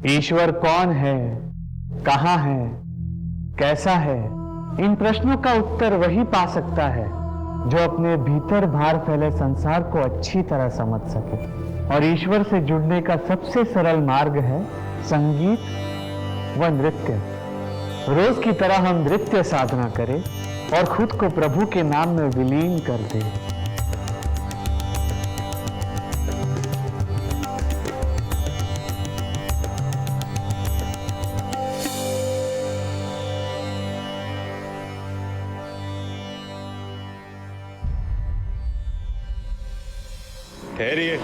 ईश्वर कौन है, कहाँ है, कैसा है, इन प्रश्नों का उत्तर वही पा सकता है जो अपने भीतर बाहर फैले संसार को अच्छी तरह समझ सके। और ईश्वर से जुड़ने का सबसे सरल मार्ग है संगीत व नृत्य। रोज की तरह हम नृत्य साधना करें और खुद को प्रभु के नाम में विलीन कर दें। ठहरिए।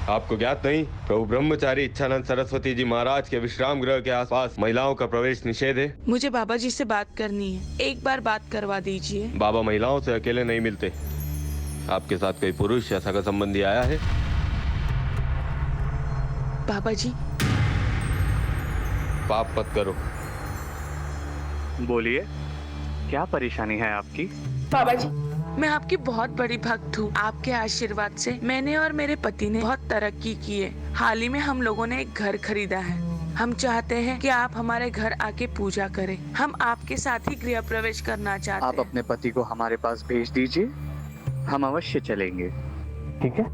आपको ज्ञात नहीं, प्रभु ब्रह्मचारी इच्छानंद सरस्वती जी महाराज के विश्राम गृह के आसपास महिलाओं का प्रवेश निषेध है। मुझे बाबा जी से बात करनी है, एक बार बात करवा दीजिए। बाबा महिलाओं से अकेले नहीं मिलते। आपके साथ कोई पुरुष या सगा संबंधी आया है? बाबा जी। पाप मत करो। बोलिए, क्या परेशानी है आपकी? बाबा जी, मैं आपकी बहुत बड़ी भक्त हूँ। आपके आशीर्वाद से मैंने और मेरे पति ने बहुत तरक्की की है। हाल ही में हम लोगों ने एक घर खरीदा है। हम चाहते हैं कि आप हमारे घर आके पूजा करें। हम आपके साथ ही गृह प्रवेश करना चाहते हैं। आप अपने पति को हमारे पास भेज दीजिए, हम अवश्य चलेंगे। ठीक है?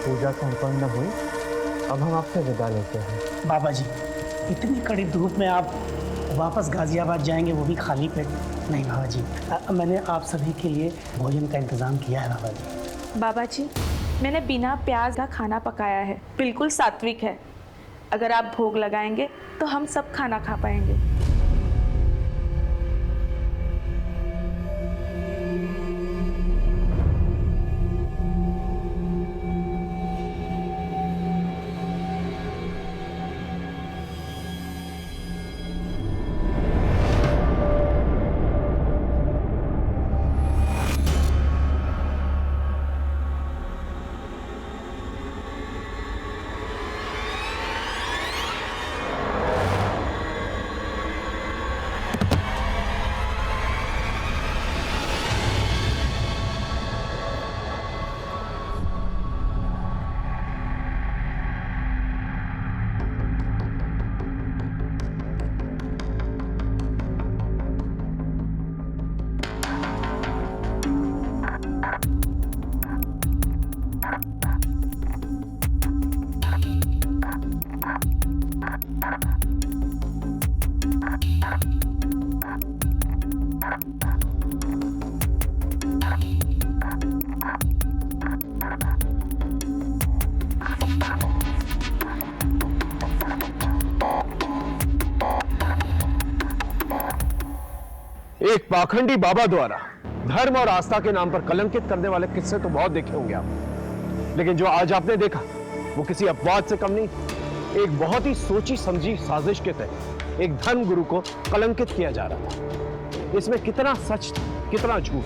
पूजा संपन्न हुई। अब हम आपसे विदा लेते हैं। बाबा जी, इतनी कड़ी धूप में आप वापस गाजियाबाद जाएंगे, वो भी खाली पेट? नहीं बाबा जी, मैंने आप सभी के लिए भोजन का इंतजाम किया है बाबा जी। बाबा जी, मैंने बिना प्याज का खाना पकाया है, बिल्कुल सात्विक है। अगर आप भोग लगाएंगे तो हम सब खाना खा पाएंगे। एक पाखंडी बाबा द्वारा धर्म और आस्था के नाम पर कलंकित करने वाले किस्से तो बहुत देखे होंगे आप, लेकिन जो आज आपने देखा वो किसी अपवाद से कम नहीं। एक बहुत ही सोची समझी साजिश के तहत एक धर्म गुरु को कलंकित किया जा रहा था। इसमें कितना सच था, कितना झूठ,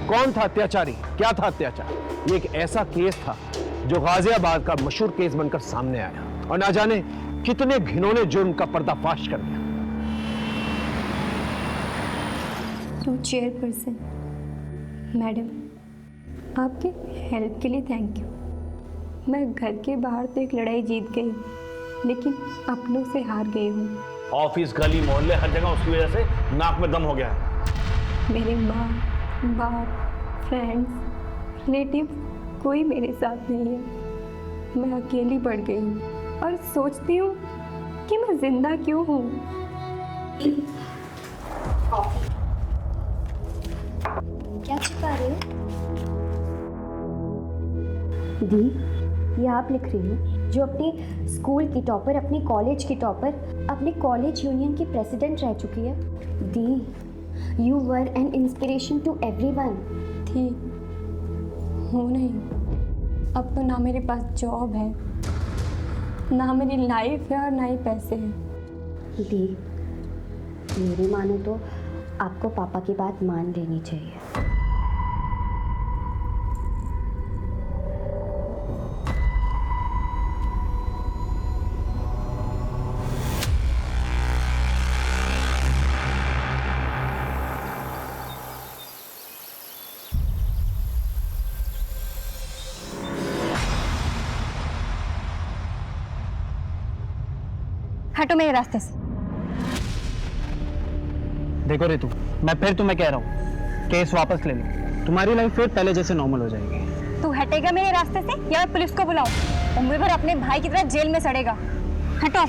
कौन था अत्याचारी, क्या था अत्याचार, ये एक ऐसा केस था जो गाजियाबाद का मशहूर केस बनकर सामने आया और ना जाने कितने घिनौने जुर्म का पर्दाफाश कर दिया। तो चेयरपर्सन मैडम, आपके हेल्प के लिए थैंक यू। मैं घर के बाहर तो एक लड़ाई जीत गई, लेकिन अपनों से हार गई हूँ। ऑफिस, गली, मोहल्ले, हर जगह उसकी वजह से नाक में दम हो गया है। मेरे माँ बाप, फ्रेंड्स, रिलेटिव कोई मेरे साथ नहीं है। मैं अकेली पड़ गई हूँ और सोचती हूँ कि मैं जिंदा क्यों हूँ। क्या छुपा रहे हो? दी, ये आप लिख रही हो जो अपने स्कूल की टॉपर, अपने कॉलेज की टॉपर, अपने कॉलेज यूनियन की प्रेसिडेंट रह चुकी है। दी, you were an inspiration to everyone. थी, हूँ नहीं। अब तो ना मेरे पास जॉब है, ना मेरी लाइफ है और ना ही पैसे हैं। दी, मेरी मानो तो आपको पापा की बात मान लेनी चाहिए। हटो मेरे रास्ते से। देखो रितु, मैं फिर तुम्हें कह रहा हूँ, केस वापस ले लो, तुम्हारी लाइफ फिर पहले जैसे नॉर्मल हो जाएगी। तू हटेगा मेरे रास्ते से या मैं पुलिस को बुलाऊं? उम्र भर अपने भाई की तरह जेल में सड़ेगा। हटो।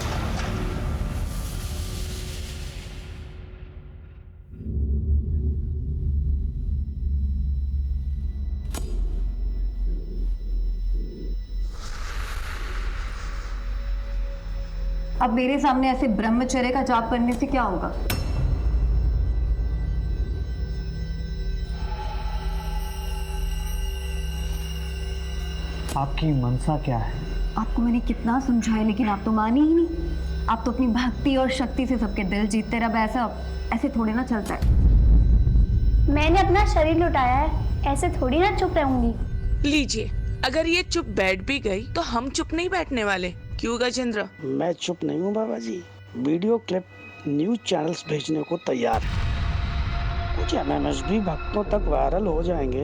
अब मेरे सामने ऐसे ब्रह्मचर्य का जाप करने से क्या होगा? आपकी मनसा क्या है? आपको मैंने कितना समझाया लेकिन आप तो माने ही नहीं। आप तो अपनी भक्ति और शक्ति से सबके दिल जीतते रहे। ऐसे थोड़े ना चलता है। मैंने अपना शरीर लुटाया है, ऐसे थोड़ी ना चुप रहूंगी। लीजिए, अगर ये चुप बैठ भी गई तो हम चुप नहीं बैठने वाले। क्यों गजेंद्र? मैं चुप नहीं हूँ बाबा जी, वीडियो क्लिप न्यूज चैनल्स भेजने को तैयार है। कुछ एमएमएस भी भक्तों तक वायरल हो जाएंगे।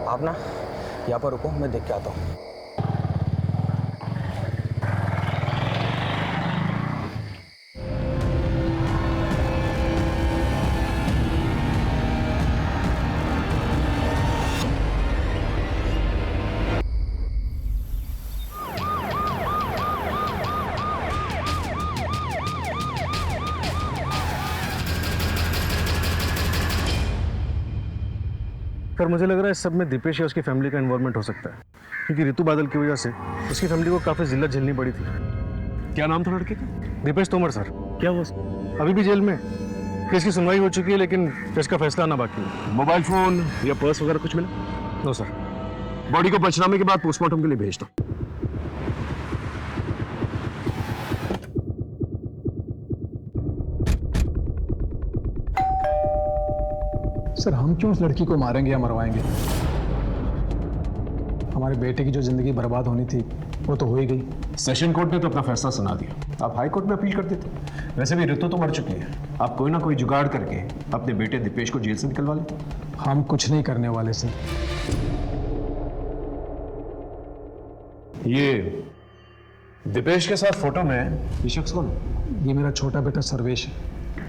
आप ना यहाँ पर रुको, मैं देख के आता हूँ। पर मुझे लग रहा है इस सब में दीपेश या उसकी फैमिली का इन्वॉल्वमेंट हो सकता है, क्योंकि ऋतु बादल की वजह से उसकी फैमिली को काफी जिल्लत झेलनी पड़ी थी। क्या नाम था लड़के का? दीपेश तोमर सर। क्या हुआ? अभी भी जेल में। केस की सुनवाई हो चुकी है लेकिन केस का फैसला आना बाकी है। मोबाइल फोन या पर्स वगैरह कुछ मिला? No sir. बॉडी को पंचनामे के बाद पोस्टमार्टम के लिए भेज दो। सर, हम क्यों उस लड़की को मारेंगे या मरवाएंगे? हमारे बेटे की जो जिंदगी बर्बाद होनी थी वो तो हो ही गई। सेशन कोर्ट ने तो अपना फैसला सुना दिया, आप हाई कोर्ट में अपील कर देते। वैसे भी ऋतु तो मर चुकी है, आप कोई ना कोई जुगाड़ करके अपने बेटे दीपेश को जेल से निकलवा लें। हम कुछ नहीं करने वाले सर। ये दीपेश के साथ फोटो में ये शख्स कौन है? ये मेरा छोटा बेटा सर्वेश है,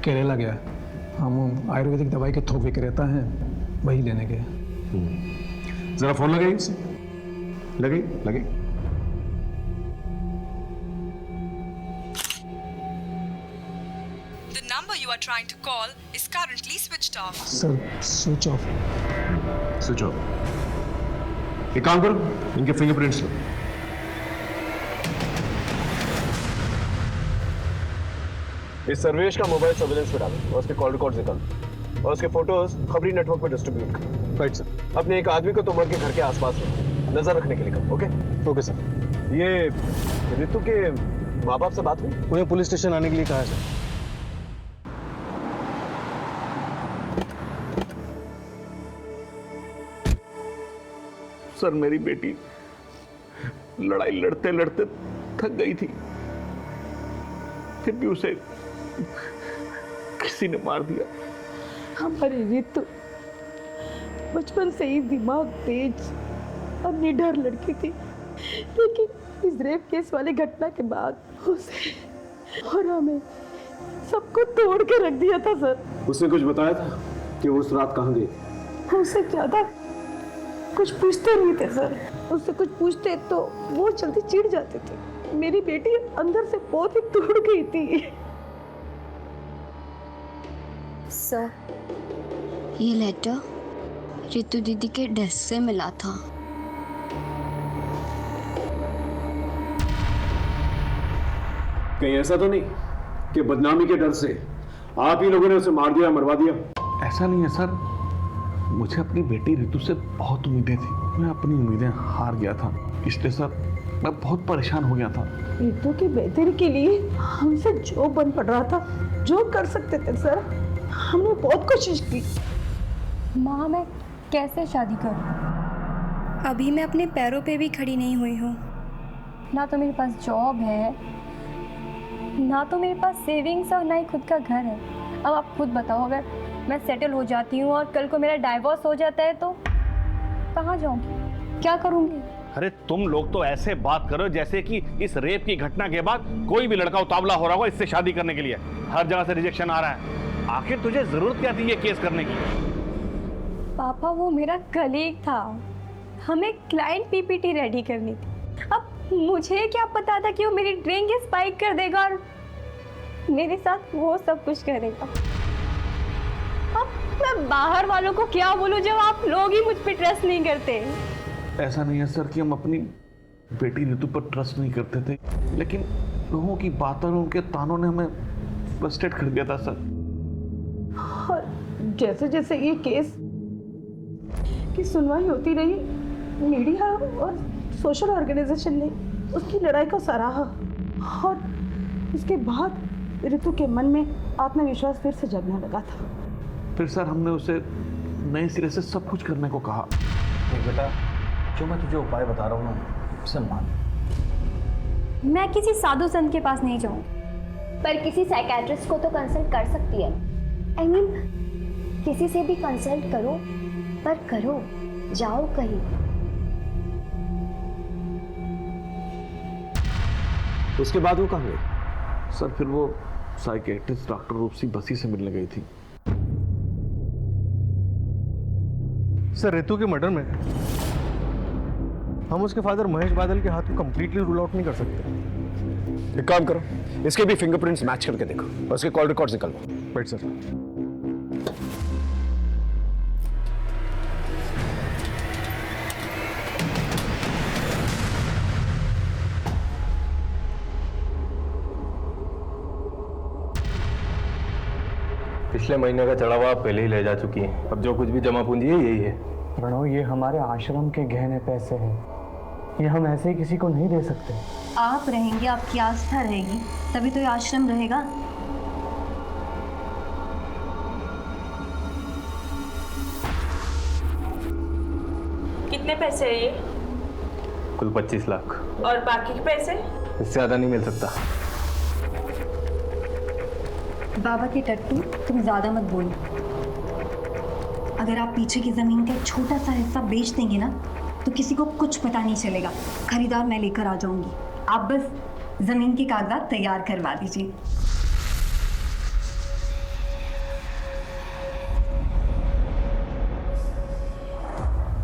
केरला गया है। हम आयुर्वेदिक दवाई के थोक विक्रेता हैं, वही लेने गए। जरा फोन लगाइए इसे। लगे। The number you are trying to call is currently switched off. Sir, switch off. Switch off. एक काम करो, इनके फिंगरप्रिंट्स लो। इस सर्वेश का मोबाइल सर्विलेंस पे डालो और उसके कॉल रिकॉर्ड निकालो और उसके फोटोज खबरी नेटवर्क पे डिस्ट्रीब्यूट करो। Right sir. अपने एक आदमी को तुमर के घर के आसपास रखो, नजर रखने के लिए कहो। Okay sir. ये ऋतु के माँ बाप से बात हुई? उन्हें पुलिस स्टेशन आने के लिए कहा है सर। सर, मेरी बेटी लड़ाई लड़ते लड़ते थक गई थी, फिर भी उसे किसी ने मार दिया। हमारी ऋतु बचपन से ही दिमाग तेज और निडर लड़की थी, लेकिन इस रेप केस वाली घटना के बाद उसे और हमें सबको तोड़ के रख दिया था सर। उसने कुछ बताया था कि वो उस रात कहाँ गई? उससे ज्यादा कुछ पूछते नहीं थे सर। उससे कुछ पूछते तो वो जल्दी चिढ़ जाते थे। मेरी बेटी अंदर से बहुत ही टूट गई थी। सर, ये लेटर रितु दीदी के डेस्क से मिला था। कहीं ऐसा तो नहीं कि बदनामी के डर से आप ही लोगों ने उसे मार दिया, मरवा दिया? ऐसा नहीं है सर, मुझे अपनी बेटी ऋतु से बहुत उम्मीदें थी। मैं अपनी उम्मीदें हार गया था, इसलिए सर मैं बहुत परेशान हो गया था। रितु की बेहतरी के लिए हमसे जो बन पड़ रहा था, जो कर सकते थे सर, हमने बहुत कोशिश की। माँ मैं कैसे शादी करूँ? अभी मैं अपने पैरों पे भी खड़ी नहीं हुई हूँ। ना तो मेरे पास जॉब है, ना तो मेरे पास सेविंग्स और ना ही खुद का घर है। अब आप खुद बताओ, अगर मैं सेटल हो जाती हूँ और कल को मेरा डाइवोर्स हो जाता है तो कहाँ जाऊँगी, क्या करूँगी? अरे तुम लोग तो ऐसे बात करो जैसे कि इस रेप की घटना के बाद कोई भी लड़का उतावला हो रहा होगा इससे शादी करने के लिए। हर जगह से रिजेक्शन आ रहा है। आखिर तुझे जरूरत क्या थी ये केस करने की? पापा वो मेरा कलीग था, हमें क्लाइंट पीपीटी रेडी करनी थी। अब मुझे क्या पता था कि वो मेरी ड्रिंक स्पाइक कर देगा और मेरे साथ वो सब कुछ करेगा। अब मैं बाहर वालों को क्या बोलूं जब आप लोग ही मुझ पे ट्रस्ट नहीं करते? ऐसा नहीं है सर कि हम अपनी बेटी ऋतु पर ट्रस्ट नहीं करते थे, लेकिन लोगों की बातों और उनके तानों ने हमें फ्रस्ट्रेट कर दिया था सर। और जैसे जैसे ये केस की सुनवाई होती रही, मीडिया और सोशल ऑर्गेनाइजेशन ने उसकी लड़ाई को सराहा और इसके बाद ऋतु के मन में आत्मविश्वास फिर से जगने लगा था। फिर सर हमने उसे नए सिरे से सब कुछ करने को कहा। देख बेटा, जो मैं तुझे उपाय बता रहा हूँ ना, उसे मान। मैं किसी साधु संत के पास नहीं जाऊँ, पर किसी साइकेट्रिस्ट को तो कंसल्ट कर सकती है। I mean, किसी से भी कंसल्ट करो, पर करो, जाओ कहीं। उसके बाद वो कहाँ गई? सर फिर वो साइकेट्रिस्ट डॉक्टर रूपसी बसी से मिलने गई थी। सर ऋतु के मर्डर में हम उसके फादर महेश बादल के हाथ को कंप्लीटली रूल आउट नहीं कर सकते। एक काम करो, इसके भी फिंगरप्रिंट्स मैच करके देखो और उसके कॉल रिकॉर्ड्स निकालो। Right sir. पिछले महीने का चढ़ावा आप पहले ही ले जा चुकी हैं। अब जो कुछ भी जमा पूंजी है यही है। प्रणव, ये हमारे आश्रम के गहने पैसे हैं, ये हम ऐसे ही किसी को नहीं दे सकते। आप रहेंगे, आपकी आस्था रहेगी, तभी तो ये आश्रम रहेगा। कितने पैसे है ये? कुल 25 लाख। और बाकी के पैसे? इससे ज्यादा नहीं मिल सकता। बाबा के टट्टू, तुम ज्यादा मत बोलो। अगर आप पीछे की जमीन का एक छोटा सा हिस्सा बेच देंगे ना, तो किसी को कुछ पता नहीं चलेगा। खरीदार मैं लेकर आ जाऊंगी, आप बस जमीन के कागजात तैयार करवा दीजिए।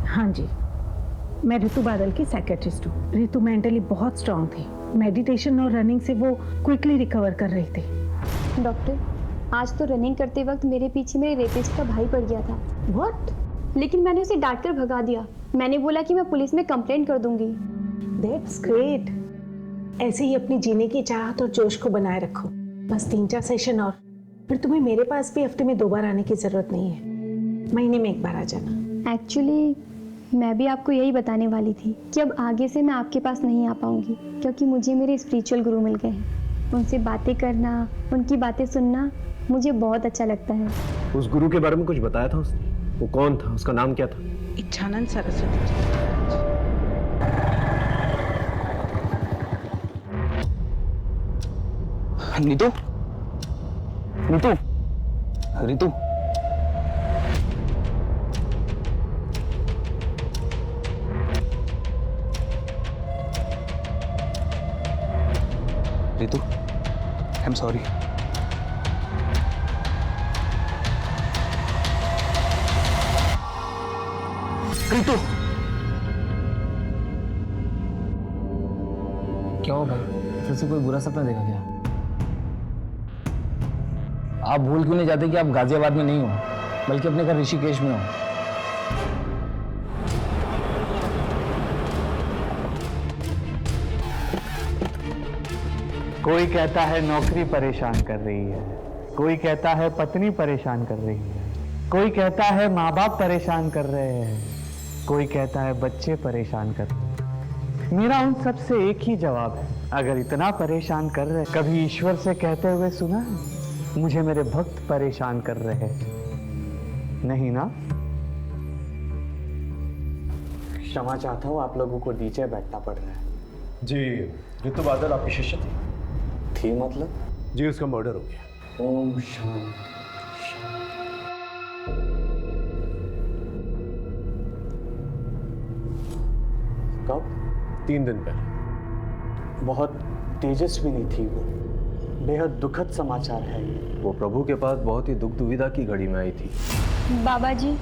हाँ जी, मैं ऋतु बादल की साइकेट्रिस्ट हूँ। ऋतु मेंटली बहुत स्ट्रांग थी, मेडिटेशन और रनिंग से वो क्विकली रिकवर कर रही थी। डॉक्टर, आज तो रनिंग करते वक्त मेरे पीछे मेरे रेपिस्ट का भाई पड़ गया था। व्हाट? लेकिन मैंने उसे डांट कर भगा दिया। मैंने बोला कि मैं पुलिस में कंप्लेंट कर दूंगी। That's great. ऐसे ही अपनी जीने की चाहत और जोश को बनाए रखो। बस 3-4 सेशन और फिर तुम्हें मेरे पास भी हफ्ते में 2 बार आने की जरूरत नहीं है, महीने में 1 बार आ जाना। एक्चुअली मैं भी आपको यही बताने वाली थी कि अब आगे से मैं आपके पास नहीं आ पाऊंगी, क्योंकि मुझे मेरे स्पिरिचुअल गुरु मिल गए हैं। उनसे बातें करना, उनकी बातें सुनना मुझे बहुत अच्छा लगता है। उस गुरु के बारे में कुछ बताया था उसने? वो कौन था, उसका नाम क्या था? इच्छानंद सरस्वती जी। नीतू, नीतू, ऋतु, ऋतु, आई एम सॉरी। ऋतु, क्या हो भाई, फिर से कोई बुरा सपना देखा क्या? आप भूल क्यों नहीं जाते कि आप गाजियाबाद में नहीं हो, बल्कि अपने घर ऋषिकेश में हो? कोई कहता है नौकरी परेशान कर रही है, कोई कहता है पत्नी परेशान कर रही है, कोई कहता है माँ बाप परेशान कर रहे हैं, कोई कहता है बच्चे परेशान करते। मेरा उन सब से एक ही जवाब है, अगर इतना परेशान कर रहे, कभी ईश्वर से कहते हुए सुना है मुझे मेरे भक्त परेशान कर रहे हैं? नहीं ना? क्षमा चाहता हूँ, आप लोगों को नीचे बैठना पड़ रहा है। जी, ऋतु बादल आपकी शिष्य थी मतलब? जी, उसका मर्डर हो गया। ओम शांति। कब? 3 दिन पहले। बहुत तेजस्विनी थी वो, बेहद दुखद समाचार है ये। वो प्रभु के पास बहुत ही दुख दुविधा की घड़ी में आई थी। बाबा जी,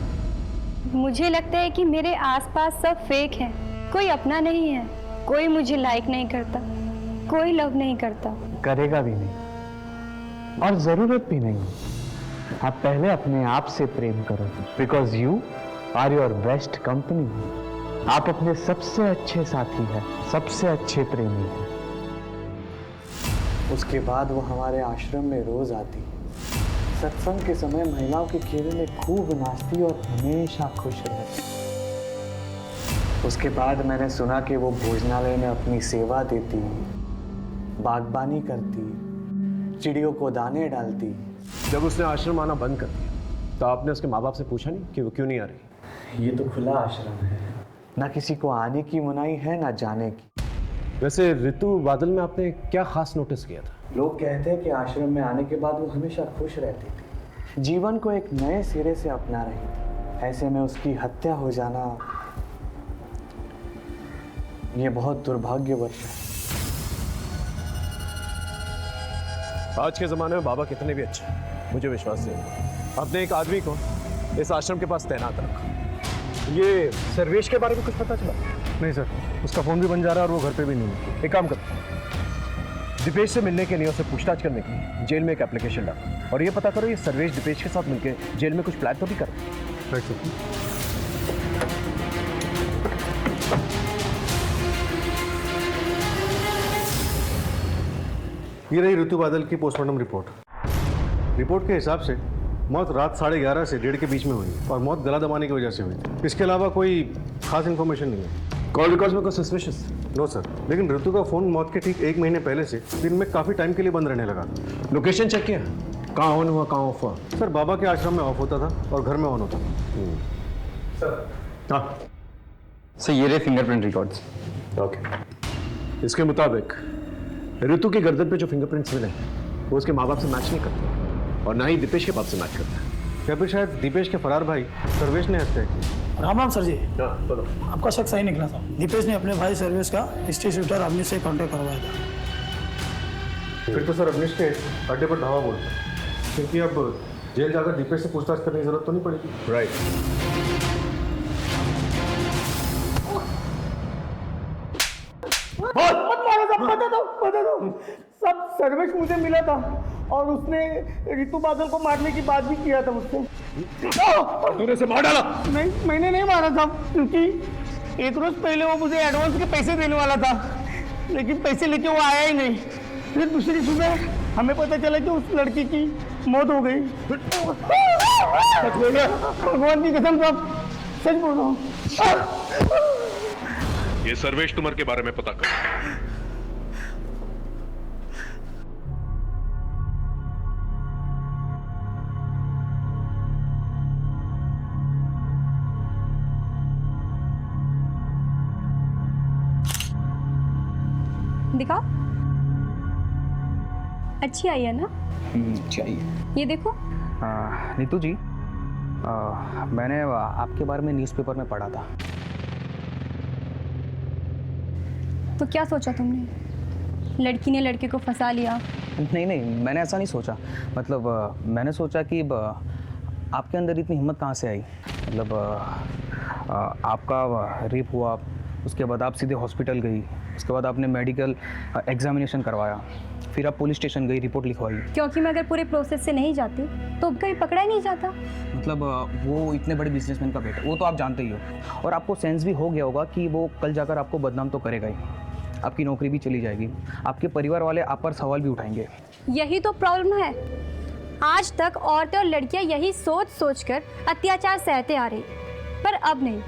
मुझे लगता है कि मेरे आसपास सब फेक है, कोई अपना नहीं है, कोई मुझे लाइक नहीं करता, कोई लव नहीं करता, करेगा भी नहीं और जरूरत भी नहीं। आप पहले अपने आप से प्रेम करो, because you are your best company. आप अपने सबसे अच्छे साथी हैं, सबसे अच्छे प्रेमी हैं। उसके बाद वो हमारे आश्रम में रोज आती, सत्संग के समय महिलाओं के घेरे में खूब नाचती और हमेशा खुश रहती। उसके बाद मैंने सुना कि वो भोजनालय में अपनी सेवा देती, बागबानी करती, चिड़ियों को दाने डालती। जब उसने आश्रम आना बंद कर दिया तो आपने उसके माँ बाप से पूछा नहीं कि वो क्यों नहीं आ रही? ये तो खुला आश्रम है, ना किसी को आने की मनाही है ना जाने की। वैसे ऋतु बादल में आपने क्या खास नोटिस किया था? लोग कहते हैं कि आश्रम में आने के बाद वो हमेशा खुश रहती थी, जीवन को एक नए सिरे से अपना रही थी। ऐसे में उसकी हत्या हो जाना, ये बहुत दुर्भाग्यवश है। आज के ज़माने में बाबा कितने भी अच्छे हैं, मुझे विश्वास नहीं। आपने एक आदमी को इस आश्रम के पास तैनात रखा। ये सर्वेश के बारे में कुछ पता चला? नहीं सर, उसका फ़ोन भी बन जा रहा है और वो घर पे भी नहीं है। एक काम करते हैं, दीपेश से मिलने के लिए, उससे पूछताछ करने के लिए जेल में एक एप्लीकेशन डालो और ये पता करो ये सर्वेश दीपेश के साथ मिलकर जेल में कुछ प्लान तो भी कर। Right sir. ये रही ऋतु बादल की पोस्टमार्टम रिपोर्ट। रिपोर्ट के हिसाब से मौत रात 11:30 से 1:30 के बीच में हुई और मौत गला दबाने की वजह से हुई। इसके अलावा कोई खास इन्फॉर्मेशन नहीं है। कॉल रिकॉर्ड्स में कोई सस्पिशियस? नो सर, लेकिन ऋतु का फ़ोन मौत के ठीक 1 महीने पहले से दिन में काफ़ी टाइम के लिए बंद रहने लगा। लोकेशन चेक किया? कहाँ ऑन हुआ, कहाँ ऑफ हुआ? सर, बाबा के आश्रम में ऑफ होता था और घर में ऑन होता था। सर हाँ सर, ये रहे फिंगरप्रिंट रिकॉर्ड्स। ओके, इसके मुताबिक ऋतु की गर्दन पे जो फिंगरप्रिंट्स मिले वो उसके माँ बाप से मैच नहीं करते और ना ही दीपेश के बाप से मैच करते हैं। या फिर शायद दीपेश के फरार भाई सर्वेश ने हत्या की। राम राम सर जी। बोलो। आपका शक सही निकला था। दीपेश ने अपने भाई सर्वेश का हिस्ट्री शूटर अवनीश से कांटेक्ट करवाया था। फिर तो सर अवनीश के अड्डे पर धावा बोलते, क्योंकि अब जेल जाकर दीपेश से पूछताछ करने की जरूरत तो नहीं पड़ेगी। राइट। बता दो सब सर्वेश मुझे मिला था और उसने ऋतु बादल को मारने की बात भी किया था मुझसे। तूने उसे मार डाला? नहीं, मैंने नहीं मारा था, क्योंकि एक रोज पहले वो मुझे एडवांस के पैसे देने वाला था, लेकिन पैसे लेके वो आया ही नहीं। फिर दूसरी सुबह हमें पता चला कि उस लड़की की मौत हो गई। भगवान की कसम साहब, सच बोल रहा हूँ। ये सर्वेश तुमर के बारे में पता कर। दिखाओ, अच्छी आई है ना? चाहिए। ये देखो। नीतू जी, मैंने आपके बारे में न्यूज़पेपर में पढ़ा था। तो क्या सोचा तुमने? लड़की ने लड़के को फंसा लिया? नहीं, मैंने ऐसा नहीं सोचा। मतलब मैंने सोचा कि आपके अंदर इतनी हिम्मत कहाँ से आई। मतलब आपका रेप हुआ, उसके बाद आप सीधे हॉस्पिटल गई, उसके बाद आपने मेडिकल एग्जामिनेशन करवाया, फिर आप पुलिस स्टेशन गई, रिपोर्ट लिखवाई। क्योंकि मैं अगर पूरे प्रोसेस से नहीं जाती तो कहीं पकड़ा ही नहीं जाता। मतलब वो इतने बड़े बिजनेसमैन का बेटा, वो तो आप जानते ही हो, और आपको सेंस भी हो गया होगा कि वो कल जाकर आपको बदनाम तो करेगा ही, आपकी नौकरी भी चली जाएगी, आपके परिवार वाले आप पर सवाल भी उठाएंगे। यही तो प्रॉब्लम है। आज तक औरतें और लड़कियां यही सोच सोच कर अत्याचार सहते आ रही, पर अब नहीं।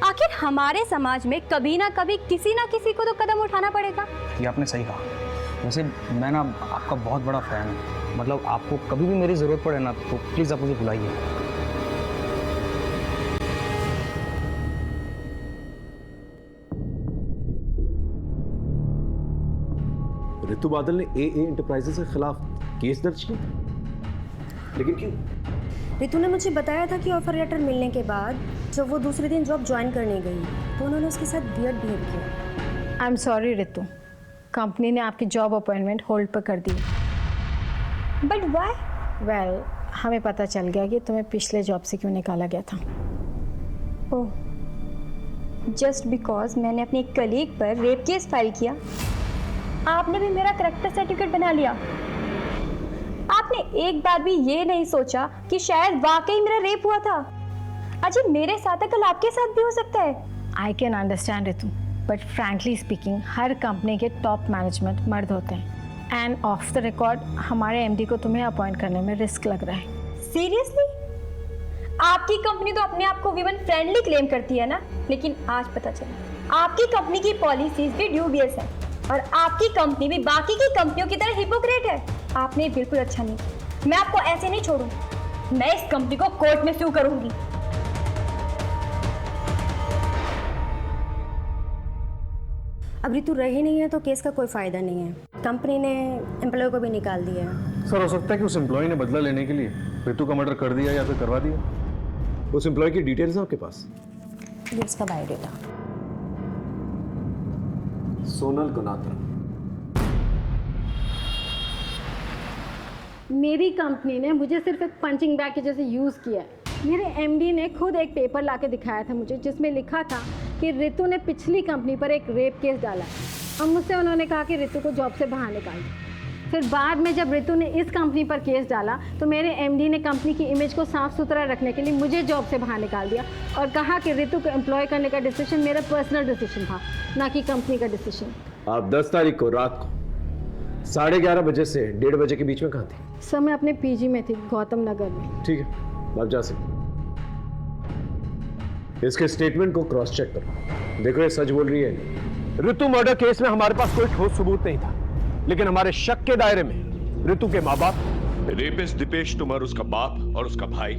आखिर हमारे समाज में कभी ना कभी किसी ना किसी को तो कदम उठाना पड़ेगा। ये आपने सही कहा। वैसे मैं ना आपका बहुत बड़ा फ़ैन हूँ, मतलब आपको कभी भी मेरी ज़रूरत पड़े ना तो प्लीज़ आप मुझे बुलाइए। ऋतु बादल ने AA एंटरप्राइजेस के खिलाफ केस दर्ज किया, लेकिन क्यों? रितु ने मुझे बताया था कि ऑफर लेटर मिलने के बाद जब वो दूसरे दिन जॉब ज्वाइन करने गई तो उन्होंने उसके साथ वियर्ड बिहेव किया। I am sorry Ritu, company ने आपकी जॉब अपॉइंटमेंट होल्ड पर कर दी। But why? वेल, हमें पता चल गया कि तुम्हें पिछले जॉब से क्यों निकाला गया था। ओह, जस्ट बिकॉज मैंने अपने एक कलीग पर रेप केस फाइल किया, आपने भी मेरा करेक्टर सर्टिफिकेट बना लिया। आपने एक बार भी ये नहीं सोचा कि शायद वाकई मेरा रेप हुआ था। अजी मेरे साथ है, कल आपके साथ भी हो सकता है। I can understand Ritu, but frankly speaking her company के टॉप मैनेजमेंट मर्द होते हैं एंड ऑफ द रिकॉर्ड हमारे MD को तुम्हें अपॉइंट करने में रिस्क लग रहा है। सीरियसली? आपकी कंपनी तो अपने आप को वीमन फ्रेंडली क्लेम करती है ना, लेकिन आज पता चला आपकी कंपनी की पॉलिसीज भी ड्यूबियस है और आपकी कंपनी भी बाकी की कंपनियों की तरह हिपोक्रेट है। आपने बिल्कुल अच्छा नहीं किया। मैं आपको ऐसे नहीं छोड़ूंगी, मैं इस कंपनी को कोर्ट में सू करूंगी। अब ऋतु रही नहीं है तो केस का कोई फायदा नहीं है, कंपनी ने एम्प्लॉय को भी निकाल दिया है। सर, हो सकता है कि उस एम्प्लॉय ने बदला लेने के लिए ऋतु का मर्डर कर दिया या फिर करवा दिया। उस एम्प्लॉय की डिटेल्स है आपके पास? ये उसका बायोडेटा। सोनल गुनात्रा। मेरी कंपनी ने मुझे सिर्फ एक पंचिंग बैग के जैसे यूज़ किया है। मेरे MD ने खुद एक पेपर लाके दिखाया था मुझे, जिसमें लिखा था कि ऋतु ने पिछली कंपनी पर एक रेप केस डाला और मुझसे उन्होंने कहा कि ऋतु को जॉब से बाहर निकाल दो। फिर बाद में जब ऋतु ने इस कंपनी पर केस डाला तो मेरे MD ने कंपनी की इमेज को साफ सुथरा रखने के लिए मुझे जॉब से बाहर निकाल दिया और कहा कि ऋतु को एम्प्लॉय करने का डिसीजन मेरा पर्सनल डिसीजन था, ना कि कंपनी का डिसीजन। आप 10 तारीख को रात को 11:30 बजे से 1:30 बजे के बीच में कहाँ थी? सर, मैं अपने PG में थी, गौतम नगर में। ठीक है, आप जा सकते। इसके स्टेटमेंट को क्रॉस चेक करो, देखो ये सच बोल रही है। ऋतु मर्डर केस में हमारे पास कोई ठोस सबूत नहीं था, लेकिन हमारे शक के दायरे में ऋतु के माँ बाप, रेपिस्ट दीपेश तुमर उसका बाप और उसका भाई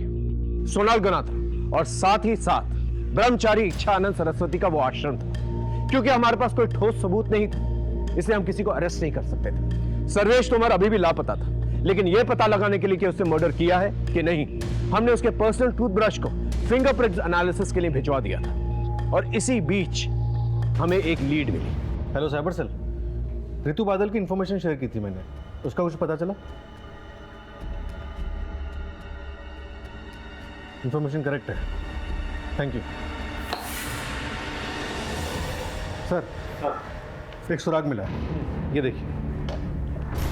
सोनाल गुनात्रा और साथ ही साथ ब्रह्मचारी इच्छानंद सरस्वती का वो आश्रम था। क्योंकि हमारे पास कोई ठोस सबूत नहीं था, इसलिए हम किसी को अरेस्ट नहीं कर सकते थे। सर्वेश तोमर अभी भी लापता था, लेकिन यह पता लगाने के लिए कि उसने मर्डर किया है कि नहीं, हमने उसके पर्सनल टूथब्रश को फिंगरप्रिंट एनालिसिस के लिए भिजवा दिया था और इसी बीच हमें एक लीड मिली। हेलो साइबर सेल, ऋतु बादल की इंफॉर्मेशन शेयर की थी मैंने, उसका कुछ पता चला? इंफॉर्मेशन करेक्ट है, थैंक यू सर। एक सुराग मिला है, ये देखिए।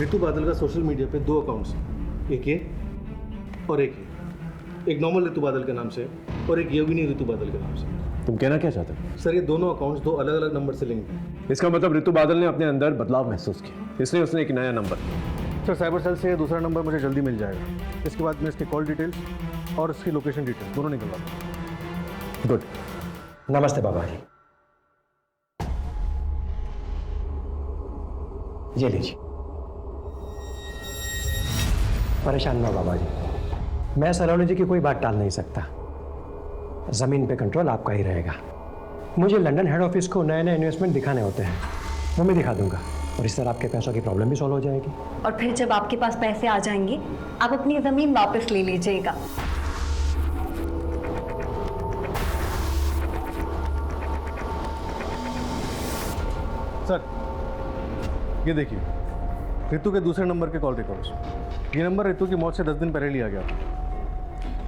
ऋतु बादल का सोशल मीडिया पे 2 अकाउंट्स हैं, एक ये और एक ये। एक नॉर्मल ऋतु बादल के नाम से और एक योगिनी ऋतु बादल के नाम से। तुम कहना क्या चाहते हो? सर, ये दोनों अकाउंट्स 2 अलग अलग नंबर से लिंक हैं। इसका मतलब ऋतु बादल ने अपने अंदर बदलाव महसूस किया, इसलिए उसने एक नया नंबर। सर, साइबर सेल से ये दूसरा नंबर मुझे जल्दी मिल जाएगा। इसके बाद मैं इसके कॉल डिटेल्स और इसकी लोकेशन डिटेल्स दोनों निकलवा दूँ। गुड। नमस्ते बाबा जी। ये लीजिए। परेशान ना बाबा जी, मैं सलोनी जी की कोई बात टाल नहीं सकता। जमीन पे कंट्रोल आपका ही रहेगा। मुझे लंदन हेड ऑफिस को नए नए इन्वेस्टमेंट दिखाने होते हैं, वो मैं दिखा दूंगा और इस तरह आपके पैसों की प्रॉब्लम भी सॉल्व हो जाएगी। और फिर जब आपके पास पैसे आ जाएंगे आप अपनी ज़मीन वापस ले लीजिएगा। सर, ये देखिए ऋतु के दूसरे नंबर के कॉल रिकॉर्ड्स। ये नंबर ऋतु की मौत से 10 दिन पहले लिया गया था।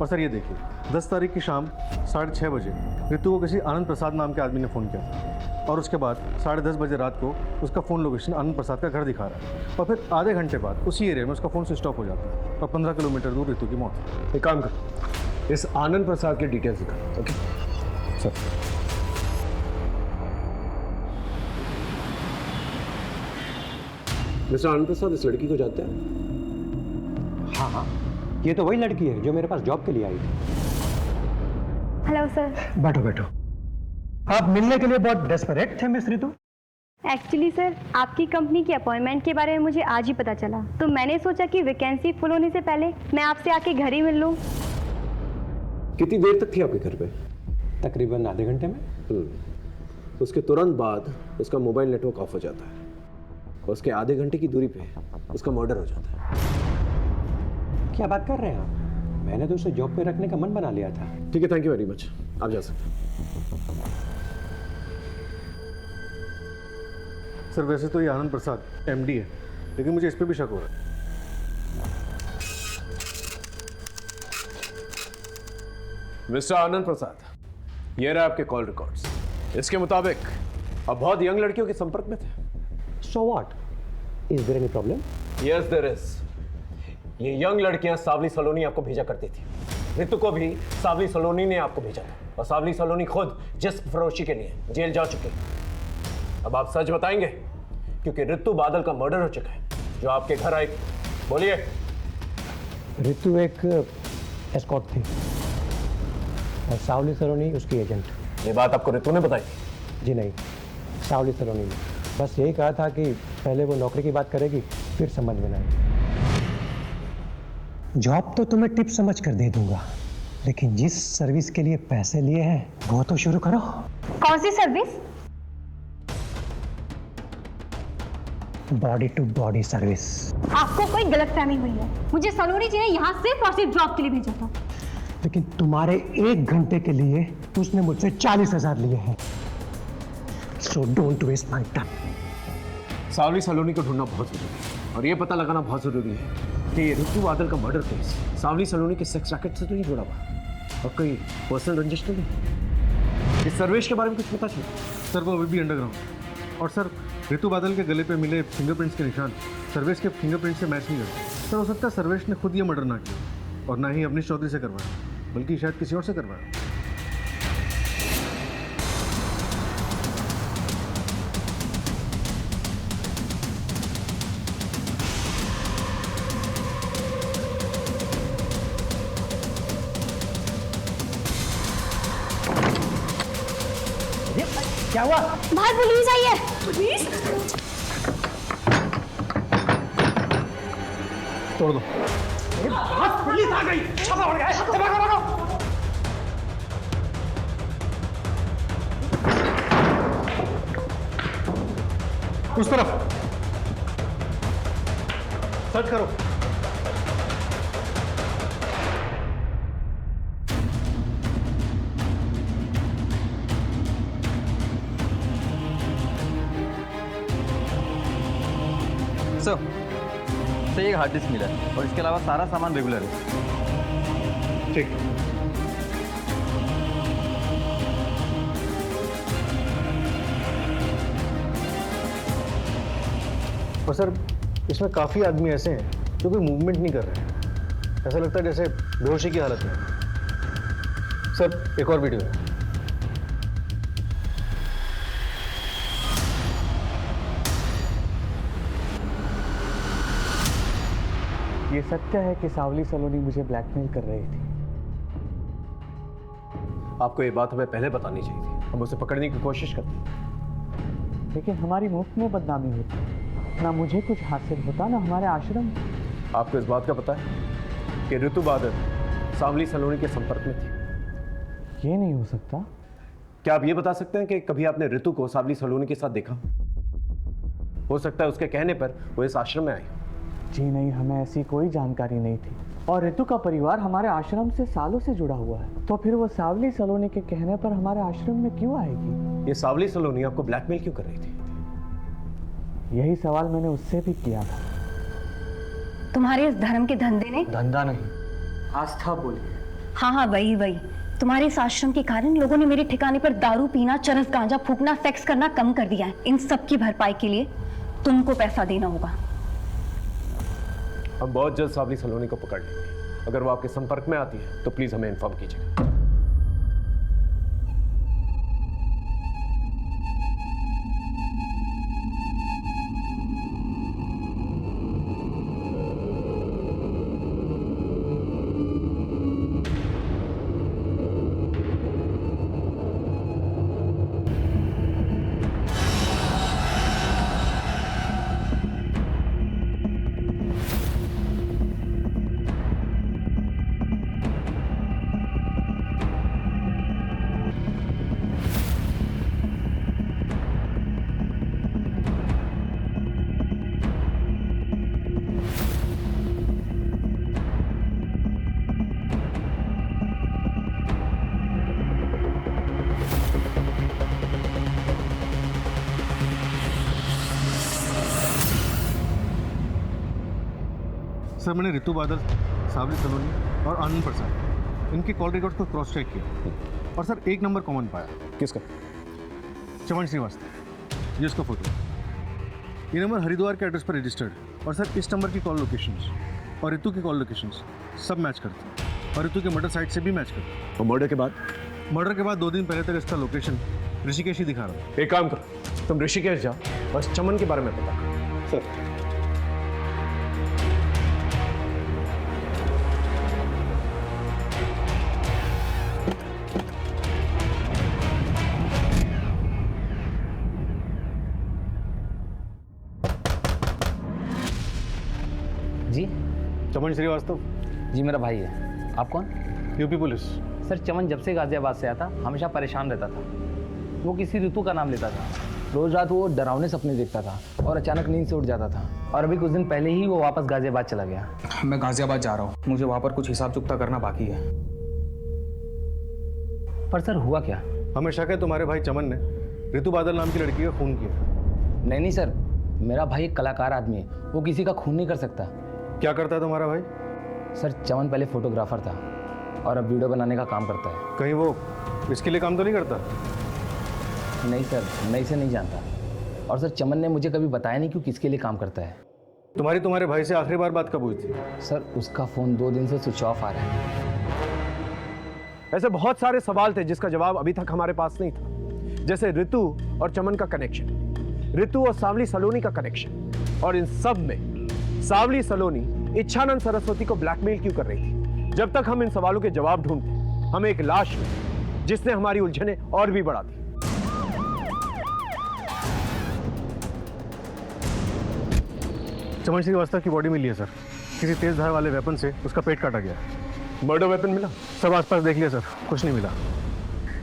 और सर ये देखिए 10 तारीख की शाम 6:30 बजे ऋतु को किसी आनंद प्रसाद नाम के आदमी ने फ़ोन किया था और उसके बाद 10:30 बजे रात को उसका फ़ोन लोकेशन आनंद प्रसाद का घर दिखा रहा है और फिर आधे घंटे बाद उसी एरिया में उसका फ़ोन स्विच ऑफ हो जाता है और 15 किलोमीटर दूर ऋतु की मौत। एक काम कर, इस आनंद प्रसाद की डिटेल्स दिखा। Okay sir. मिस्टर आनंद प्रसाद इस लड़की को जानते हैं? हाँ हाँ, ये तो वही लड़की है जो मेरे पास जॉब के लिए आई थी। Hello sir. बैठो बैठो। आप मिलने के लिए बहुत डेस्परेट थे मिस रितु? एक्चुअली सर, आपकी कंपनी की अपॉइंटमेंट के बारे में मुझे आज ही पता चला, तो मैंने सोचा कि वैकेंसी फुल होने से पहले मैं आपसे आके घर ही मिल लूं। कितनी देर तक थी आपके घर पे? तकरीबन आधे घंटे में। उसके तुरंत बाद उसका मोबाइल नेटवर्क ऑफ हो जाता है और उसके आधे घंटे की दूरी पे उसका मर्डर हो जाता है। क्या बात कर रहे हैं आप? मैंने तो उसे जॉब पे रखने का मन बना लिया था। ठीक है, थैंक यू वेरी मच, आप जा सकते हैं। सर वैसे तो ये आनंद प्रसाद MD है, लेकिन मुझे इस पे भी शक हो रहा है। मिस्टर आनंद प्रसाद, ये रहा आपके कॉल रिकॉर्ड्स। इसके मुताबिक आप बहुत यंग लड़कियों के संपर्क में थे। So what? Is there any problem? Yes there is. ये यंग लड़कियां सावली सलोनी आपको भेजा करती थी। रितु को भी सावली सलोनी ने आपको भेजा था, और सावली सलोनी खुद जिस्म फरोशी के लिए जेल जा चुकी है। अब आप सच बताएंगे, क्योंकि रितु बादल का मर्डर हो चुका है जो आपके घर आई। बोलिए। रितु एक एस्कॉर्ट थी और सावली सलोनी उसकी एजेंट। ये बात आपको रितु ने बताई? जी नहीं, सावली सलोनी ने बस यही कहा था कि पहले वो नौकरी की बात करेगी, फिर समझ में आएगी। जॉब तो तुम्हें टिप समझ कर दे दूंगा, लेकिन जिस सर्विस के लिए पैसे लिए हैं वो तो शुरू करो। कौन सी service? Body to body service. आपको कोई गलतफहमी हुई है। मुझे सलोनी जी ने यहाँ सिर्फ और सिर्फ जॉब के लिए भेजा था। लेकिन तुम्हारे 1 घंटे के लिए उसने मुझसे 40,000 लिए हैं। So don't waste my time. सावली सलोनी को ढूंढना बहुत जरूरी है, और ये पता लगाना बहुत जरूरी है कि ये रितु बादल का मर्डर केस सावली सलोनी के सेक्स रैकेट से तो नहीं जुड़ा हुआ, और कोई पर्सनल रंजिश तो नहीं। इस सर्वेश के बारे में कुछ पता चला? सर वो अभी भी अंडरग्राउंड, और सर रितु बादल के गले पे मिले फिंगरप्रिंट्स के निशान सर्वेश के फिंगरप्रिंट से मैच नहीं करते। सर हो सकता है सर्वेश ने खुद ये मर्डर ना किया, और ना ही अवनीश चौधरी से करवाया, बल्कि शायद किसी और से करवाया। क्या हुआ? बाहर पुलिस आई है। पुलिस? तोड़ दो। पुलिस आ गई। छापा पड़ गया है। छापा करो। उस तरफ सर्च करो। सर एक हार्ड डिस्क मिला है, और इसके अलावा सारा सामान रेगुलर है। ठीक। और सर इसमें काफ़ी आदमी ऐसे हैं जो कोई मूवमेंट नहीं कर रहे हैं। ऐसा लगता है जैसे बेहोशी की हालत में। सर एक और वीडियो है। ये सत्य है कि सावली सलोनी मुझे ब्लैकमेल कर रही थी। आपको ये बात हमें पहले बतानी चाहिए थी, हम उसे पकड़ने की कोशिश करते, लेकिन हमारी मुफ्त में बदनामी होती, ना मुझे कुछ हासिल होता ना हमारे आश्रम। आपको इस बात का पता है कि रितु बादल सावली सलोनी के संपर्क में थी? ये नहीं हो सकता। क्या आप ये बता सकते हैं कि कभी आपने रितु को सावली सलोनी के साथ देखा? हो सकता है उसके कहने पर वो इस आश्रम में आई। जी नहीं, हमें ऐसी कोई जानकारी नहीं थी, और रितु का परिवार हमारे आश्रम से सालों से जुड़ा हुआ है, तो फिर वो सावली सलोनी के कहने पर हमारे आश्रम में क्यों आएगी? ये सावली सलोनी आपको ब्लैकमेल क्यों कर रही थी? यही सवाल मैंने उससे भी किया था। तुम्हारे इस धर्म के धंधे ने? धंधा नहीं, आस्था बोलिए। हाँ वही तुम्हारे इस आश्रम के कारण लोगों ने मेरे ठिकाने पर दारू पीना, चरस गांजा फूकना, सेक्स करना कम कर दिया है। इन सब की भरपाई के लिए तुमको पैसा देना होगा। हम बहुत जल्द सावली सलोनी को पकड़ लेंगे। अगर वो आपके संपर्क में आती है तो प्लीज हमें इन्फॉर्म कीजिएगा। सर मैंने रितु बादल, सावली सलोनी और आनंद प्रसाद इनके कॉल रिकॉर्ड्स को क्रॉस चेक किया और सर एक नंबर कॉमन पाया। किसका? चमन श्रीवास्तव, ये उसका फोटो। ये नंबर हरिद्वार के एड्रेस पर रजिस्टर्ड और सर इस नंबर की कॉल लोकेशंस और रितु की कॉल लोकेशंस सब मैच करते हैं और रितु के मर्डर साइट से भी मैच करते हैं। और मर्डर के बाद? मर्डर के बाद 2 दिन पहले तक इसका लोकेशन ऋषिकेश ही दिखा रहा है। एक काम करो, तुम ऋषिकेश जाओ, बस चमन के बारे में पता करो। सर जी चमन श्रीवास्तव। जी मेरा भाई है। आप कौन? UP police. सर चमन जब से गाजियाबाद से आया था हमेशा परेशान रहता था। वो किसी ऋतु का नाम लेता था, रोज रात वो डरावने सपने देखता था और अचानक नींद से उठ जाता था। और अभी कुछ दिन पहले ही वो वापस गाजियाबाद चला गया। मैं गाजियाबाद जा रहा हूँ, मुझे वहाँ पर कुछ हिसाब चुकता करना बाकी है। पर सर हुआ क्या? हमें शक है तुम्हारे भाई चमन ने रितु बादल नाम की लड़की का खून किया। नहीं सर, मेरा भाई एक कलाकार आदमी है, वो किसी का खून नहीं कर सकता। क्या करता है तुम्हारा भाई? सर चमन पहले फोटोग्राफर था और अब वीडियो बनाने का काम करता है। कहीं वो इसके लिए काम तो नहीं करता? नहीं सर, मैं इसे नहीं जानता। और सर चमन ने मुझे कभी बताया नहीं कि किसके लिए काम करता है। तुम्हारे भाई से आखिरी बार बात कब हुई थी? सर उसका फ़ोन 2 दिन से स्विच ऑफ आ रहा है। ऐसे बहुत सारे सवाल थे जिसका जवाब अभी तक हमारे पास नहीं था, जैसे रितु और चमन का कनेक्शन, रितु और सावली सलोनी का कनेक्शन, और इन सब में सावली सलोनी इच्छानंद सरस्वती को ब्लैकमेल क्यों कर रही थी। जब तक हम इन सवालों के जवाब ढूंढते हमें एक लाश मिली जिसने हमारी उलझने और भी बढ़ा दी। चमन श्रीवास्तव की बॉडी मिली है सर, किसी तेज धार वाले वेपन से उसका पेट काटा गया। मर्डर वेपन मिला? सब आसपास देख लिया सर, कुछ नहीं मिला।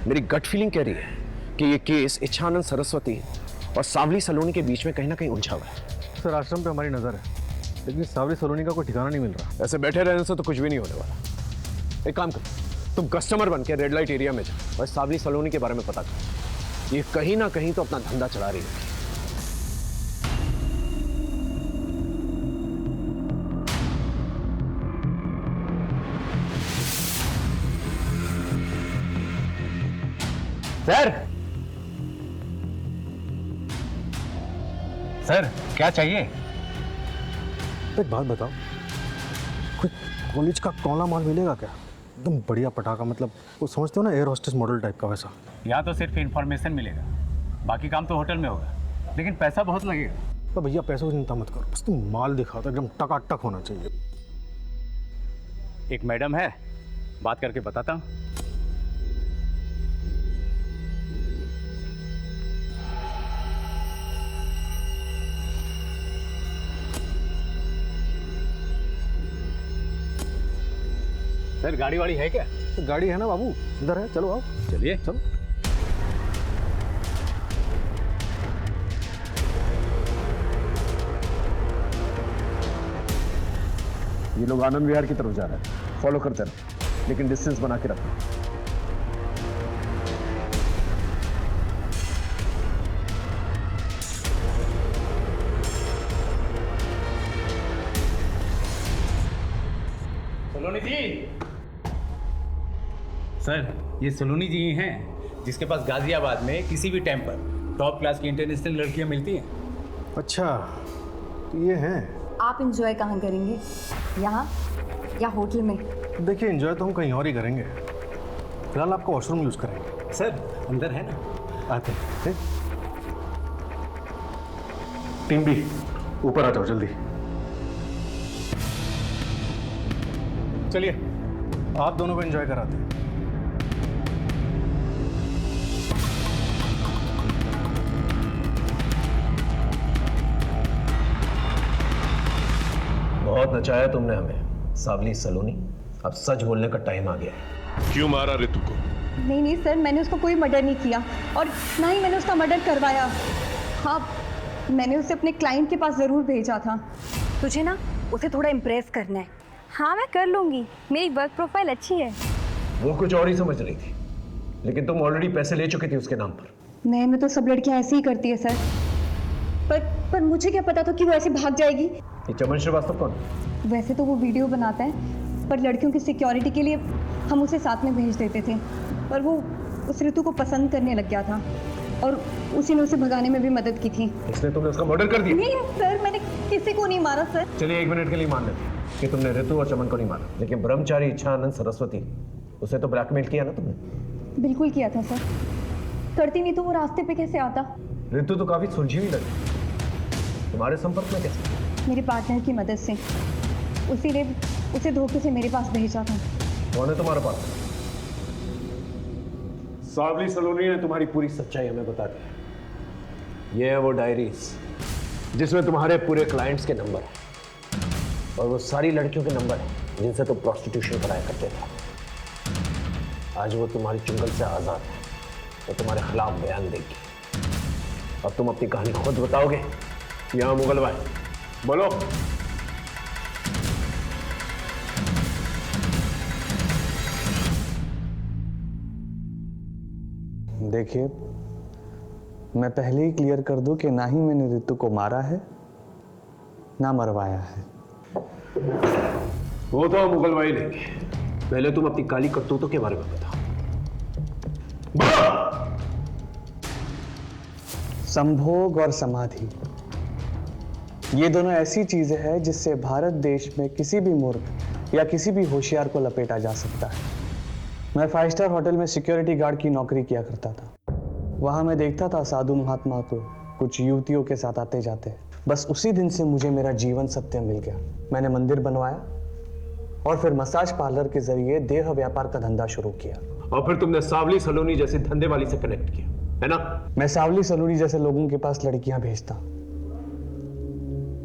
मेरी गट फीलिंग कह रही है कि ये केस इच्छानंद सरस्वती और सावली सलोनी के बीच में कहीं ना कहीं उलझा हुआ है। सर आश्रम पे हमारी नजर है, लेकिन सावली सलोनी का कोई ठिकाना नहीं मिल रहा। ऐसे बैठे रहने से तो कुछ भी नहीं होने वाला। एक काम करो, तुम कस्टमर बन के रेड लाइट एरिया में जाओ और सावली सलोनी के बारे में पता करो। ये कहीं ना कहीं तो अपना धंधा चला रही है। सर क्या चाहिए? एक बात बताओ, कोई कॉलेज का कौला माल मिलेगा क्या? एकदम बढ़िया पटाखा, मतलब वो समझते हो ना, एयर होस्टेस मॉडल टाइप का वैसा। यहाँ तो सिर्फ इंफॉर्मेशन मिलेगा, बाकी काम तो होटल में होगा, लेकिन पैसा बहुत लगेगा। तो भैया पैसों की चिंता मत करो, बस तुम माल दिखाओ तो एकदम टकाटक होना चाहिए। एक मैडम है, बात करके बताता हूँ। सर गाड़ी वाड़ी है क्या? तो गाड़ी है ना बाबू, इधर है, चलो आओ। चलिए चलो। ये लोग आनंद विहार की तरफ जा रहे हैं, फॉलो करते रहो, लेकिन डिस्टेंस बना के रखो। सलोनी जी। सर ये सलोनी जी ही हैं जिसके पास गाजियाबाद में किसी भी टाइम पर टॉप क्लास की इंटरनेशनल लड़कियां मिलती हैं। अच्छा तो ये हैं। आप इंजॉय कहाँ करेंगे, यहाँ या होटल में? देखिए एंजॉय तो हम कहीं और ही करेंगे, फिलहाल आपका वॉशरूम यूज करेंगे। सर अंदर है ना? आते हैं। टीम बी ऊपर आ जाओ जल्दी। चलिए आप दोनों को एंजॉय कराते हैं। बहुत नचाया तुमने हमें सावली सलोनी, अब सच बोलने का टाइम आ गया है। क्यों मारा रितु को? नहीं सर, मैंने उसको कोई मर्डर नहीं किया और ना ही मैंने उसका मर्डर करवाया। हाँ, मैंने उसे अपने क्लाइंट के पास ज़रूर भेजा था। तुझे ना उसे थोड़ा इम्प्रेस करना है। हाँ मैं कर लूँगी, मेरी वर्क प्रोफाइल अच्छी है। वो कुछ और ही समझ रही थी, लेकिन तुम ऑलरेडी पैसे ले चुकी थी उसके नाम पर। नए में तो सब लड़कियां ऐसे ही करती है सर, पर मुझे क्या पता था कि वो ऐसे भाग जाएगी। ये चमन श्रीवास्तव कौन? वैसे तो वो वीडियो बनाता है, पर लड़कियों की सिक्योरिटी के लिए हम उसे साथ में भेज देते थे। पर वो उस ऋतु को पसंद करने लग गया था और उसी ने उसे भगाने में भी मदद की थी। इसलिए तुमने उसका मर्डर कर दिया? नहीं सर, मैंने किसी को नहीं मारा सर। चलिए 1 मिनट के लिए मान लेते हैं कि तुमने ऋतु और चमन को नहीं मारा, लेकिन ब्रह्मचारी इच्छानंद सरस्वती उसे तो ब्लैकमेल किया ना तुमने? बिल्कुल किया था सर। करती नहीं तो वो रास्ते पे कैसे आता? ऋतु तो काफी सुलझी हुई लगी, तुम्हारे संपर्क में कैसे? मेरे पार्टनर की मदद से। उसी ने उसे धोखे से मेरे पास भेजा था। कौन है तुम्हारे पास? सावली सलोनी ने तुम्हारी पूरी सच्चाई हमें बता दी। ये है वो डायरीज जिसमें तुम्हारे पूरे क्लाइंट्स के नंबर है और वो सारी लड़कियों के नंबर है जिनसे तुम प्रोस्टिट्यूशन कराया करते थे। आज वो तुम्हारी चुंगल से आजाद है तो तुम्हारे खिलाफ बयान देगी। अब तुम अपनी कहानी खुद बताओगे या मुगल भाई? बोलो। देखिए, मैं पहले ही क्लियर कर दूं कि ना ही मैंने ऋतु को मारा है ना मरवाया है। वो तो मुगल भाई लेंगे, पहले तुम अपनी काली करतूतों के बारे में बताओ। संभोग और समाधि, ये दोनों ऐसी चीजें हैं जिससे भारत देश में किसी भी मूर्ख या किसी भी होशियार को लपेटा जा सकता है। मैं 5 स्टार होटल में सिक्योरिटी गार्ड की नौकरी किया करता था। वहां मैं देखता था साधु महात्मा को कुछ युवतियों के साथ आते जाते। बस उसी दिन से मुझे मेरा जीवन सत्य मिल गया। मैंने मंदिर बनवाया और फिर मसाज पार्लर के जरिए देह व्यापार का धंधा शुरू किया। और फिर तुमने सावली सलोनी जैसे धंधे वाली से कनेक्ट किया, है ना? मैं सावली सलोनी जैसे लोगों के पास लड़कियां भेजता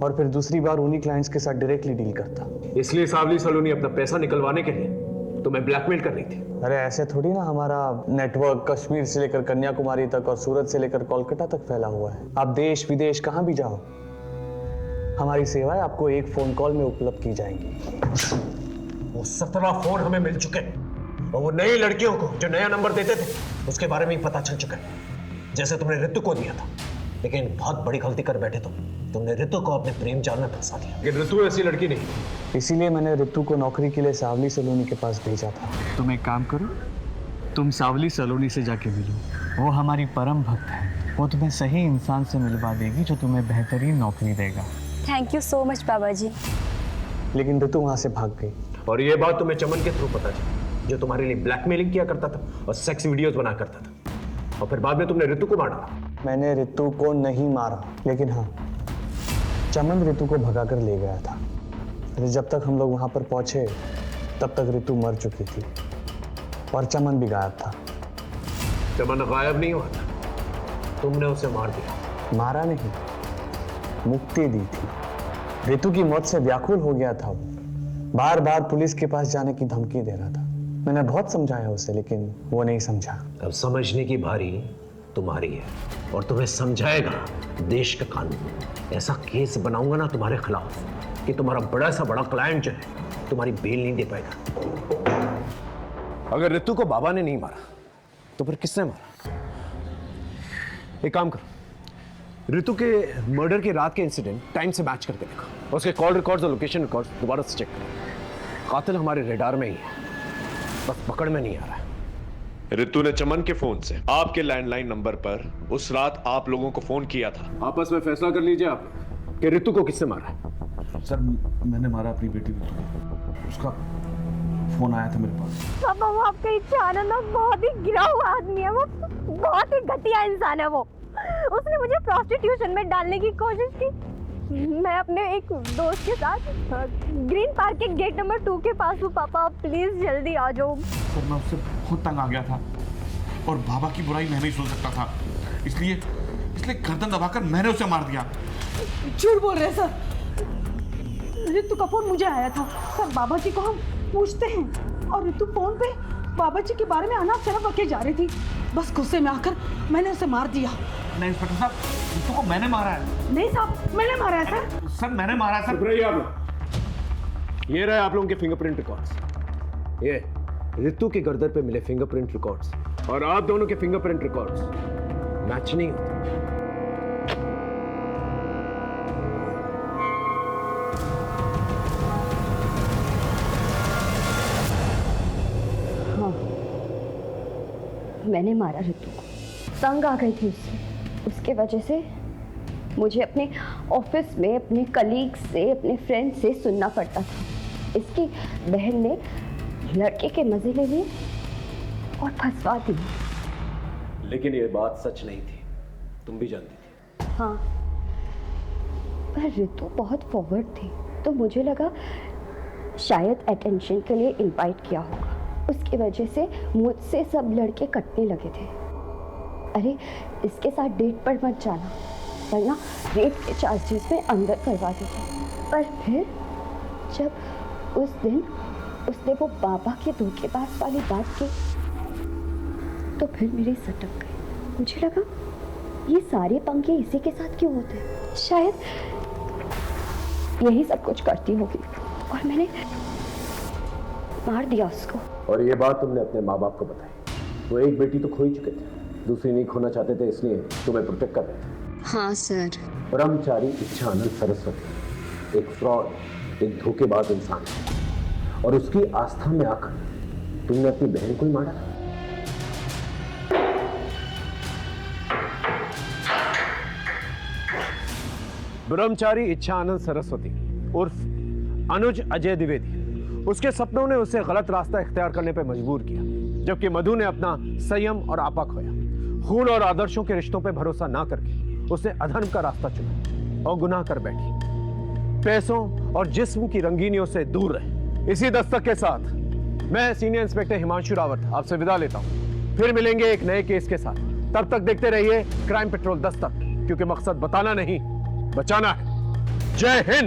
और फिर दूसरी बार उन्हीं क्लाइंट्स के साथ डायरेक्टली डील करता। इसलिए सावली सलोनी अपना पैसा निकलवाने के लिए तुम्हें ब्लैकमेल कर रही थी? अरे ऐसे थोड़ी ना, हमारा नेटवर्क कश्मीर से लेकर कन्याकुमारी तक और सूरत से लेकर कोलकाता तक फैला हुआ है। आप देश विदेश कहां भी जाओ, हमारी सेवाएं आपको एक फोन कॉल में उपलब्ध की जाएंगी। वो 17 फोन हमें मिल चुके हैं और वो नई लड़कियों को जो नया नंबर देते थे उसके बारे में ही पता चल चुका है, जैसे तुमने ऋतु को दिया था। लेकिन बहुत बड़ी गलती कर बैठे तुमने ऋतु को अपने प्रेम जाल में फंसा दिया। लेकिन ऋतु ऐसी लड़की नहीं, इसीलिए मैंने ऋतु को नौकरी के लिए सावली सलोनी के पास भेजा था। तुम एक काम करो, तुम सावली सलोनी से जाके मिलो। वो हमारी परम भक्त है, वो तुम्हें सही इंसान से मिलवा देगी जो तुम्हें बेहतरीन नौकरी देगा। थैंक यू सो मच बाबा जी। लेकिन ऋतु वहां से भाग गई। और ये बात तुम्हें चमन के थ्रू पता चली, जो तुम्हारे लिए ब्लैकमेलिंग किया करता था और सेक्स वीडियोस बना करता था। और फिर बाद में तुमने ऋतु को मारा। मैंने ऋतु को नहीं मारा, लेकिन हाँ, चमन ऋतु को भगाकर ले गया था। जब तक हम लोग वहां पर पहुंचे तब तक ऋतु मर चुकी थी और चमन भी गायब था। चमन गायब नहीं हुआ था, तुमने उसे मार दिया। मारा नहीं, मुक्ति दी थी। ऋतु की मौत से व्याकुल हो गया था। बार बार पुलिस के पास जाने की धमकी दे रहा था। मैंने बहुत समझाया उसे, लेकिन वो नहीं समझा। अब समझने की बारी तुम्हारी है और तुम्हें समझाएगा देश का कानून। ऐसा केस बनाऊंगा ना तुम्हारे खिलाफ कि तुम्हारा बड़ा सा बड़ा क्लाइंट जो है तुम्हारी बेल नहीं दे पाएगा। अगर ऋतु को बाबा ने नहीं मारा तो फिर किसने मारा? एक काम करो, ऋतु के मर्डर के रात के इंसिडेंट टाइम से मैच करके देखो। उसके कॉल रिकॉर्ड्स और लोकेशन रिकॉर्ड्स दोबारा से चेक करो। कातिल हमारे रेडार में ही है, बस पकड़ में नहीं आ रहा है। ऋतु ने चमन के फोन से आपके लैंडलाइन नंबर पर उस रात आप लोगों को फोन किया था। आपस में फैसला कर लीजिए आप कि ऋतु को किसने मारा है। सर, मैंने मारा अपनी बेटी ऋतु को। उसका फोन आया था मेरे पास। पापा, वो आपका इच्छानंद बहुत ही गिरा हुआ आदमी है। वो बहुत ही घटिया इंसान है। वो उसने मुझे प्रोस्टिट्यूशन में डालने की कोशिश की। मैं अपने एक दोस्त के साथ ग्रीन पार्क के गेट नंबर 2 के पास हूँ। पापा, प्लीज जल्दी आ जाओ। सर, मैं उससे बहुत तंग आ गया था और बाबा की बुराई मैं नहीं सुन सकता था, इसलिए गर्दन दबाकर मैंने उसे मार दिया। झूठ बोल रहे सर। ऋतु का फोन मुझे आया था। सर, बाबा जी को हम पूछते हैं और ऋतु फोन पे बाबा जी के बारे में अनाप शनाप बके जा रही थी। बस गुस्से में आकर मैंने उसे मार दिया। नहीं इंस्पेक्टर साहब, ऋतु को मैंने मारा है। नहीं साहब, मैंने मारा है सर। सर, मैंने मारा है सर। रहिए आप लोग। ये रहे आप लोगों के फिंगरप्रिंट रिकॉर्ड्स। ये ऋतु के गर्दन पे मिले फिंगरप्रिंट रिकॉर्ड्स और आप दोनों के फिंगरप्रिंट रिकॉर्ड्स मैच नहीं होते। मैंने मारा रितु को। तंग आ गई थी उससे, उसके वजह से मुझे अपने ऑफिस में अपने कलीग से, अपने फ्रेंड से सुनना पड़ता था। इसकी बहन ने लड़के के मजे ले लिए और फंसवा दी। लेकिन ये बात सच नहीं थी, तुम भी जानती थी। हाँ, पर रितु बहुत फॉरवर्ड थी, तो मुझे लगा शायद अटेंशन के लिए इनवाइट किया होगा। उसकी वजह से मुझसे सब लड़के कटने लगे थे। अरे इसके साथ डेट पर मत जाना, वरना रेप के चार्जेस में अंदर करवा देते। पर फिर जब उस दिन उसने वो बाबा के धोखेबाज वाली बात की, तो फिर मेरी सटक गई। मुझे लगा ये सारे पंगे इसी के साथ क्यों होते हैं, शायद यही सब कुछ करती होगी और मैंने मार दिया उसको। और ये बात तुमने अपने माँ बाप को बताई। वो एक बेटी तो खो ही चुके थे, दूसरी नहीं खोना चाहते थे, इसलिए तुम्हें प्रोटेक्ट कर रहे थे। हाँ सर। ब्रह्मचारी इच्छानंद सरस्वती एक फ्रॉड, एक धोखेबाज इंसान है, और उसकी आस्था में आकर तुमने अपनी बहन को ही मारा। ब्रह्मचारी इच्छानंद सरस्वती उर्फ अनुज अजय द्विवेदी, उसके सपनों ने उसे गलत रास्ता इख्तियार करने पर मजबूर किया, जबकि मधु ने अपना संयम और आपा खोया। खून और आदर्शों के रिश्तों पर भरोसा ना करके उसने अधर्म का रास्ता चुना और गुनाह कर बैठी। पैसों और जिस्म की रंगीनियों से दूर रहे। इसी दस्तक के साथ मैं सीनियर इंस्पेक्टर हिमांशु रावत आपसे विदा लेता हूं। फिर मिलेंगे एक नए केस के साथ। तब तक देखते रहिए क्राइम पेट्रोल दस्तक, क्योंकि मकसद बताना नहीं, बचाना है। जय हिंद।